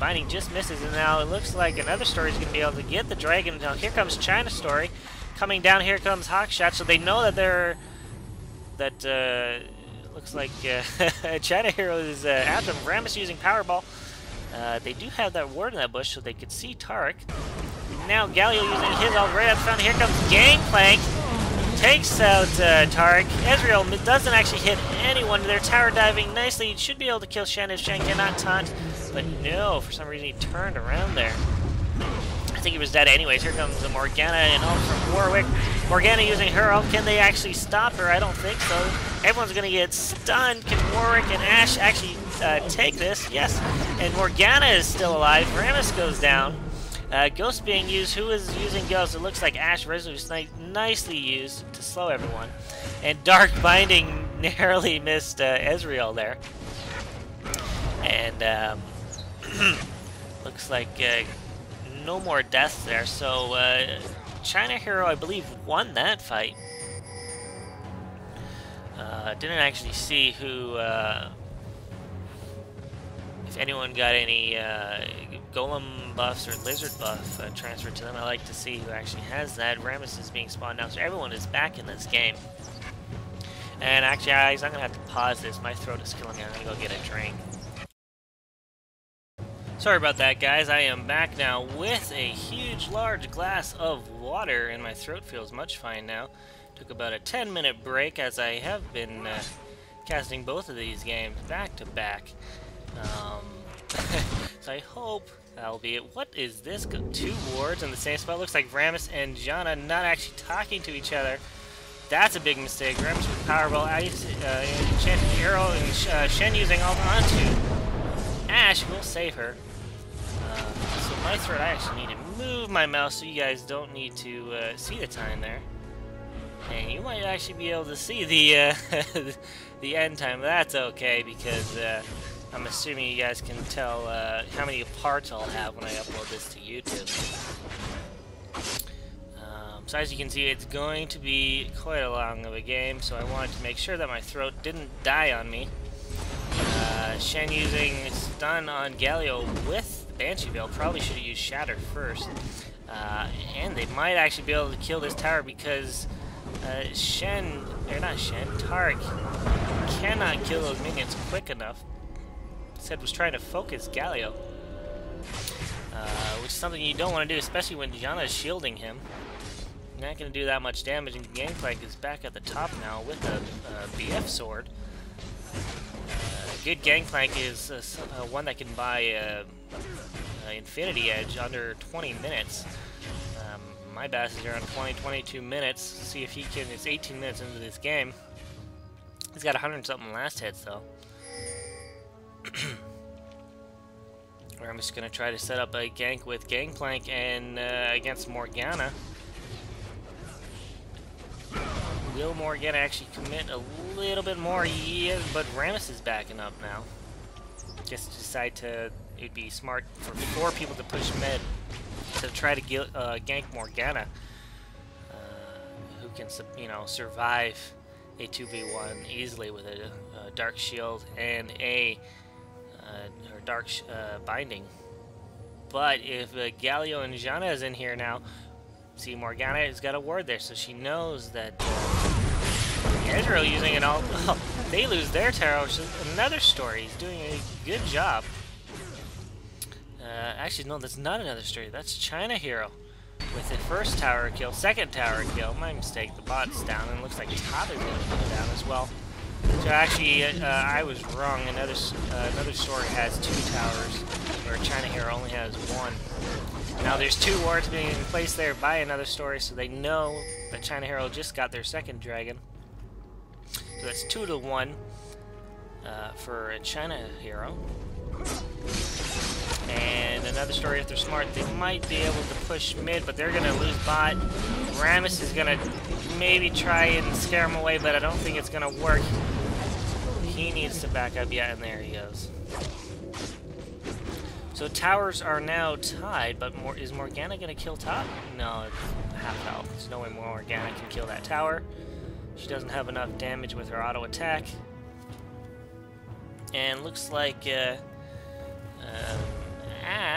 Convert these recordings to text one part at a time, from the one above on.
Binding just misses, and now it looks like another story is going to be able to get the dragon. Now here comes China Story. Coming down, here comes Hawkshot, so they know that they're... looks like China Hero is after them. Rammus using Powerball. They do have that ward in that bush, so they could see Tarek. Now Galio using his ult right up front. Here comes Gangplank. Takes out Tarek. Ezreal doesn't actually hit anyone. They're tower diving nicely. Should be able to kill Shen if Shen cannot taunt. But no, for some reason he turned around there. I think he was dead anyways. Here comes Morgana and ult from Warwick. Morgana using her ult. Can they actually stop her? I don't think so. Everyone's going to get stunned. Can Warwick and Ashe actually take this? Yes. And Morgana is still alive. Rammus goes down. Ghost being used. Who is using Ghost? It looks like Ashe Resolute nicely used to slow everyone. And Dark Binding narrowly missed Ezreal there. And looks like no more deaths there. So China Hero, I believe, won that fight. Didn't actually see who... if anyone got any golem buffs or lizard buff transferred to them. I like to see who actually has that. Rammus is being spawned now, so everyone is back in this game. And actually, guys, I'm going to have to pause this. My throat is killing me. I'm going to go get a drink. Sorry about that, guys. I am back now with a huge, large glass of water, and my throat feels much fine now. Took about a 10-minute break, as I have been casting both of these games back to back. So I hope that'll be it. What is this? Two wards in the same spot. Looks like Rammus and Janna not actually talking to each other. That's a big mistake. Rammus with Powerball, Enchanted Hero, and Shen using ult onto Ashe will save her. So my throat, I actually need to move my mouse so you guys don't need to see the time there. And you might actually be able to see the the end time. That's okay, because I'm assuming you guys can tell how many parts I'll have when I upload this to YouTube. So as you can see, it's going to be quite a long of a game, so I wanted to make sure that my throat didn't die on me. Shen using stun on Galio with the Banshee Veil. Probably should have used Shatter first. And they might actually be able to kill this tower because Tarek cannot kill those minions quick enough. Instead was trying to focus Galio, which is something you don't want to do, especially when Janna is shielding him. Not going to do that much damage, and Gangplank is back at the top now with a BF sword. Good Gangplank is one that can buy Infinity Edge under 20 minutes. My best is around 20-22 minutes. See if he can. It's 18 minutes into this game. He's got 100-something last hits though. I'm just gonna try to set up a gank with Gangplank and against Morgana. Will Morgana actually commit a little bit more? Yeah, but Rammus is backing up now. Just decide to. It'd be smart for 4 people to push mid to try to gank Morgana, who can, survive a 2v1 easily with a Dark Shield and a Dark Binding. But if Galio and Janna is in here now, see, Morgana has got a ward there, so she knows that Ezreal using an ult. Oh, they lose their tower, which is another story. He's doing a good job. Actually, no, that's not another story. That's China Hero with the first tower kill, second tower kill. My mistake. The bot's down, and it looks like top is going to go down as well. So actually, I was wrong. Another story has 2 towers, where China Hero only has 1. Now there's 2 wards being placed there by another story, so they know that China Hero just got their second dragon. So that's 2-1 for a China Hero. And another story, if they're smart, they might be able to push mid, but they're going to lose bot. Rammus is going to maybe try and scare him away, but I don't think it's going to work. He needs to back up. Yeah, and there he goes. So towers are now tied, but is Morgana going to kill top? No, it's half health. There's no way Morgana can kill that tower. She doesn't have enough damage with her auto attack. And looks like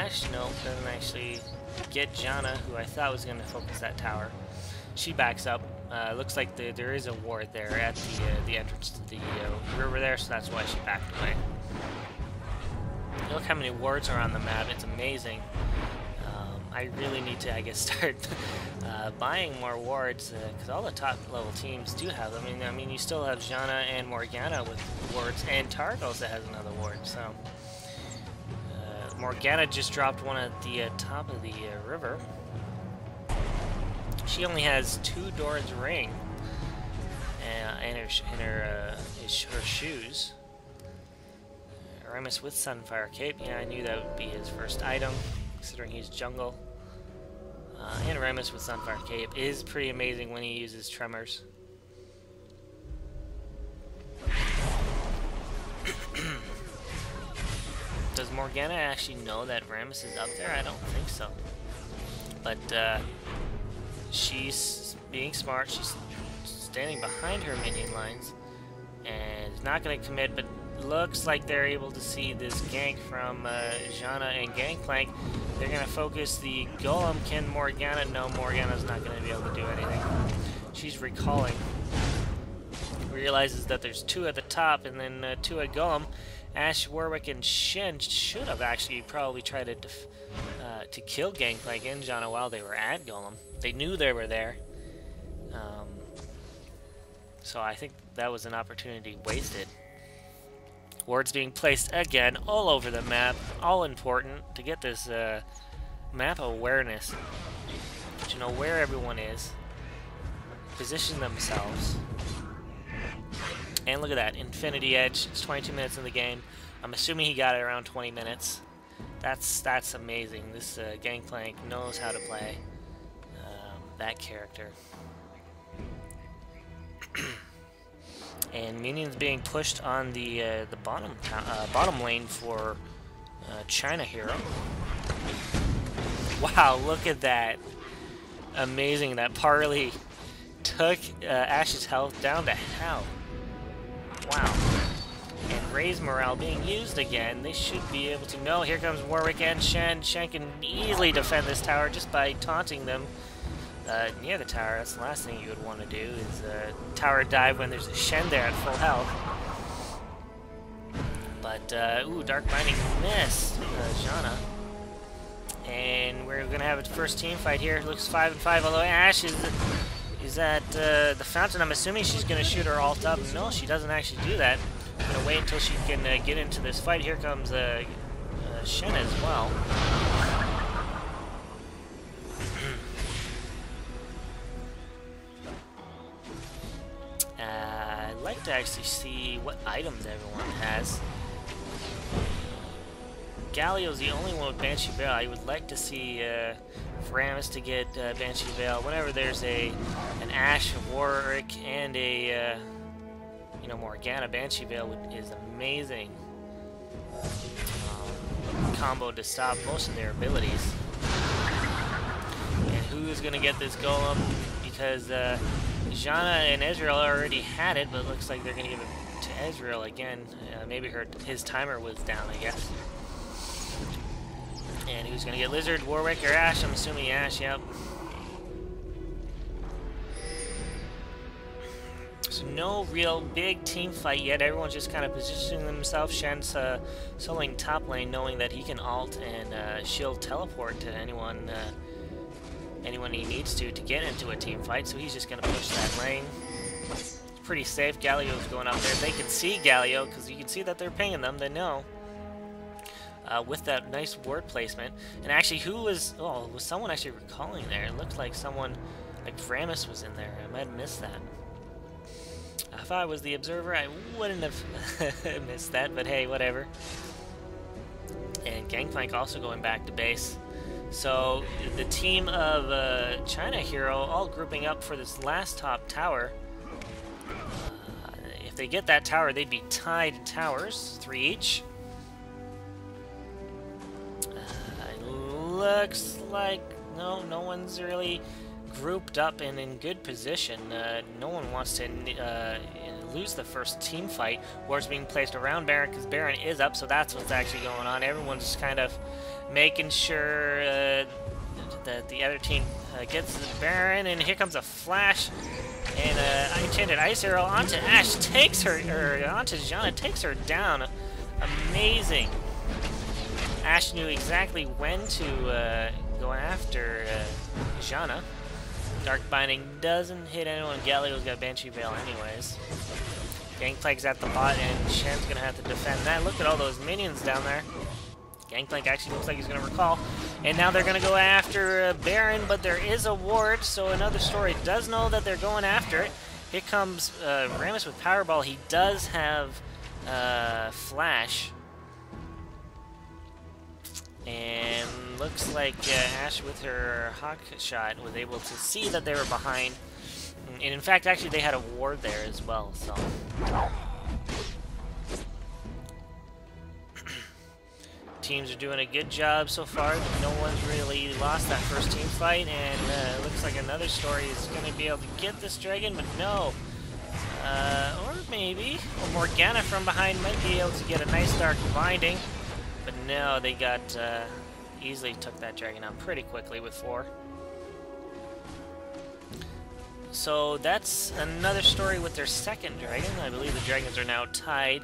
Ash, nope, doesn't actually get Janna, who I thought was going to focus that tower. She backs up. Looks like there is a ward there at the entrance to the river there, so that's why she backed away. Look how many wards are on the map. It's amazing. I really need to, I guess, start buying more wards, because all the top level teams do have them. I mean, you still have Janna and Morgana with wards, and Targos that has another ward. So Morgana just dropped one at the top of the river. She only has 2 Doran's ring and her shoes. Remus with Sunfire Cape. Yeah, I knew that would be his first item, considering he's jungle. And Remus with Sunfire Cape is pretty amazing when he uses Tremors. Does Morgana actually know that Remus is up there? I don't think so. But she's being smart. She's standing behind her minion lines and is not going to commit, but looks like they're able to see this gank from Janna and Gangplank. They're going to focus the Golem. Can Morgana? No, Morgana's not going to be able to do anything. She's recalling. Realizes that there's 2 at the top and then 2 at Golem. Ash, Warwick, and Shen should have actually probably tried to kill Gangplank and Janna while they were at Golem. They knew they were there. So I think that was an opportunity wasted. Wards being placed again all over the map, all important to get this map awareness, to know where everyone is, position themselves. And look at that, Infinity Edge. It's 22 minutes in the game. I'm assuming he got it around 20 minutes. That's amazing. This Gangplank knows how to play that character. And minions being pushed on the bottom lane for China Hero. Wow, look at that! Amazing that Parley took Ash's health down to hell. Wow. And Ray's morale being used again. They should be able to know. Here comes Warwick and Shen. Shen can easily defend this tower just by taunting them near the tower. That's the last thing you would want to do, is tower dive when there's a Shen there at full health. But, ooh, Dark Binding missed Janna. And we're going to have a first team fight here. Looks 5-5, although Ash is at the fountain. I'm assuming she's going to shoot her ult up. No, she doesn't actually do that. I'm going to wait until she can get into this fight. Here comes Shen as well. I'd like to actually see what items everyone has. Galio's the only one with Banshee Veil. I would like to see Ramus to get Banshee Veil. Whenever there's an Ash, a Warwick, and a Morgana, Banshee Veil is amazing combo to stop most of their abilities. And who's gonna get this Golem? Because Janna and Ezreal already had it, but it looks like they're gonna give it to Ezreal again. Maybe his timer was down, I guess. And who's gonna get Lizard, Warwick, or Ash? I'm assuming Ash, yep. So no real big team fight yet. Everyone's just kind of positioning themselves. Shen's soloing top lane, knowing that he can ult and shield teleport to anyone he needs to get into a team fight. So he's just gonna push that lane. It's pretty safe. Galio's going up there. They can see Galio because you can see that they're pinging them. They know. With that nice word placement. And actually, was someone actually recalling there? It looked like someone, like Ramus was in there. I might have missed that. If I was the observer, I wouldn't have missed that, but hey, whatever. And Gangplank also going back to base. So, the team of China Hero all grouping up for this last top tower. If they get that tower, they'd be tied towers, 3 each. Looks like no one's really grouped up and in good position. No one wants to lose the first team fight. Wards being placed around Baron because Baron is up, so that's what's actually going on. Everyone's just kind of making sure that the other team gets the Baron, and here comes a flash. And Enchanted Ice Arrow onto Ashe, takes her, or onto Janna, takes her down. Amazing. Ashe knew exactly when to go after Janna. Dark Binding doesn't hit anyone. Galio's got Banshee Veil anyways. Gangplank's at the bot, and Shen's gonna have to defend that. Look at all those minions down there. Gangplank actually looks like he's gonna recall. And now they're gonna go after Baron, but there is a ward, so Another Story does know that they're going after it. Here comes Rammus with Powerball. He does have Flash. And looks like Ashe with her Hawk Shot was able to see that they were behind. And in fact, actually, they had a ward there as well, so... Teams are doing a good job so far. No one's really lost that first team fight, and looks like Another Story is going to be able to get this dragon, but no. Or maybe Morgana from behind might be able to get a nice Dark Binding, but no, they got easily took that dragon out pretty quickly with 4. So that's Another Story with their second dragon. I believe the dragons are now tied.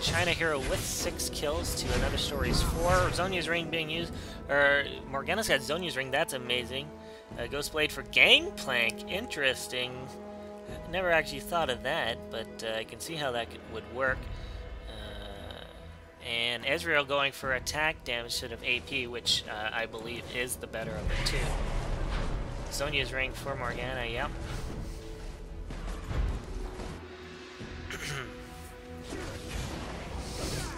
China Hero with 6 kills to Another Story's 4. Zhonya's Ring being used, or Morgana's got Zhonya's Ring, that's amazing. Ghost Blade for Gangplank, interesting. Never actually thought of that, but I can see how that would work. And Ezreal going for attack damage instead of AP, which I believe is the better of the two. Zhonya's Ring for Morgana, yep.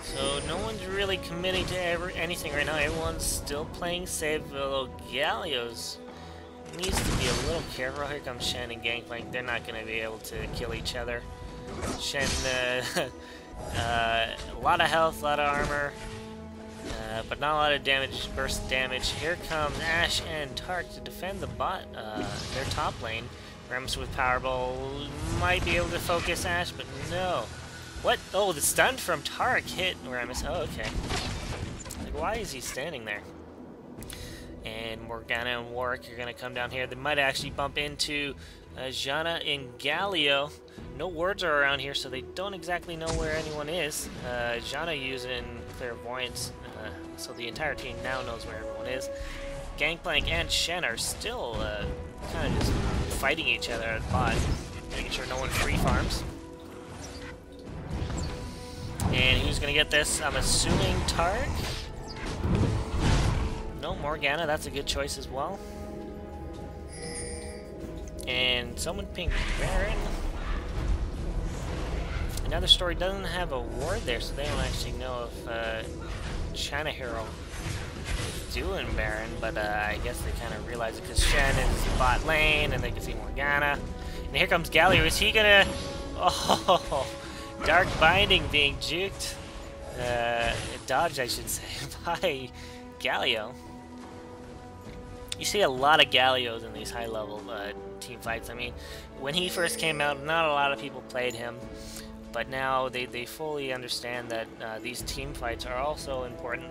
So no one's really committing to anything right now. Everyone's still playing safe, although Galio's needs to be a little careful. Here comes Shen and Gangplank. They're not going to be able to kill each other. Shen, a lot of health, a lot of armor, but not a lot of damage, burst damage. Here comes Ashe and Tark to defend the bot, their top lane. Rammus with Powerball might be able to focus Ashe, but no. What? Oh, the stun from Tark hit Rammus. Oh, okay. Like, why is he standing there? And Morgana and Warwick are going to come down here. They might actually bump into Janna and Galio. No wards are around here, so they don't exactly know where anyone is. Janna using Clairvoyance, so the entire team now knows where everyone is. Gangplank and Shen are still kind of just fighting each other at the bot, making sure no one free farms. And who's going to get this? I'm assuming Tark? No, Morgana, that's a good choice as well. And someone pinged Baron. Another Story doesn't have a ward there, so they don't actually know if China Hero is doing Baron, but I guess they kind of realize it because Shen is bot lane, and they can see Morgana. And here comes Galio. Is he gonna... Oh, Dark Binding being juked. Dodged, I should say, by Galio. You see a lot of Galios in these high-level team fights. I mean, when he first came out, not a lot of people played him, but now they fully understand that these team fights are also important.